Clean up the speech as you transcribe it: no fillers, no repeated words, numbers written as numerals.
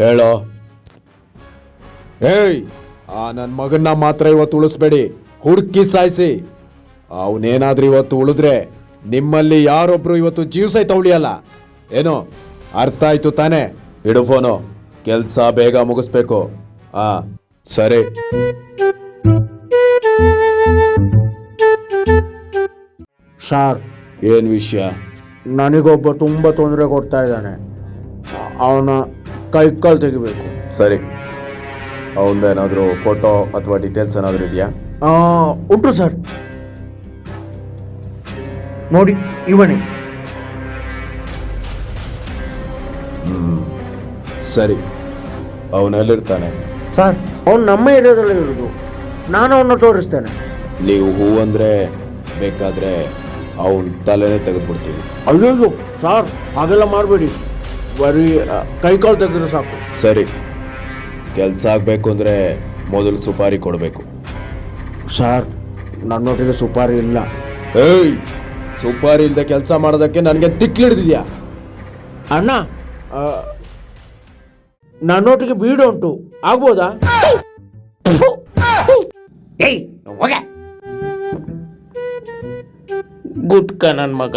ಹೇಳೋ. ಏಯ್, ಆ ನನ್ನ ಮಗನ್ನ ಮಾತ್ರ ಇವತ್ತು ಉಳಿಸ್ಬೇಡಿ, ಹುಡುಕಿ ಸಾಯಿಸಿ. ಅವನೇನಾದ್ರೂ ಇವತ್ತು ಉಳಿದ್ರೆ ನಿಮ್ಮಲ್ಲಿ ಯಾರೊಬ್ರು ಇವತ್ತು ಜೀವ ಸಹಿತ ಉಳಿಯಲ್ಲ. ಏನೋ ಅರ್ಥ ಆಯ್ತು ತಾನೇ? ಇಡು ಫೋನು, ಕೆಲ್ಸ ಬೇಗ ಮುಗಿಸ್ಬೇಕು. ಸರಿ. ಸಾರ್, ಏನು ವಿಷಯ? ನನಗೊಬ್ಬ ತುಂಬ ತೊಂದರೆ ಕೊಡ್ತಾ ಇದ್ದಾನೆ. ಅವನ ಕೈಕಾಲು ತೆಗಿಬೇಕು. ಸರಿ, ಅವನದೇನಾದರೂ ಫೋಟೋ ಅಥವಾ ಡೀಟೇಲ್ಸ್ ಏನಾದರೂ ಇದೆಯಾ? ಉಂಟು ಸರ್, ನೋಡಿ ಇವನೇ. ಸರಿ, ಅವನೆಲ್ಲಿರ್ತಾನೆ? ಸರ್, ಅವನು ನಮ್ಮ ಏರಿಯಾದಲ್ಲಿ ಇರೋದು. ನಾನು ಅವನ್ನ ತೋರಿಸ್ತೇನೆ. ನೀವು ಹೂ ಅಂದರೆ ಬೇಕಾದರೆ ಅವನ ತಲೆನೇ ತೆಗೆದುಬಿಡ್ತೀವಿ. ಅಯ್ಯೋ ಸಾರ್, ಹಾಗೆಲ್ಲ ಮಾಡಬೇಡಿ. ಬರೀ ಕೈಕಾಲು ತೆಗೆದ್ರೆ ಸಾಕು. ಸರಿ, ಕೆಲಸ ಆಗಬೇಕು ಅಂದರೆ ಮೊದಲು ಸುಪಾರಿ ಕೊಡಬೇಕು. ಸರ್, ನನ್ನೊಟ್ಟಿಗೆ ಸುಪಾರಿ ಇಲ್ಲ. ಏಯ್, ಸುಪಾರಿ ಇಲ್ಲದೆ ಕೆಲಸ ಮಾಡೋದಕ್ಕೆ ನನಗೆ ತಿಕ್ಲಿಡ್ದಿದ್ಯಾ? ಅಣ್ಣ, ನನ್ನೊಟ್ಟಿಗೆ ಬೀಡು ಉಂಟು, ಆಗ್ಬೋದಾ? ಗುಟ್ಕ ನನ್ನ ಮಗ.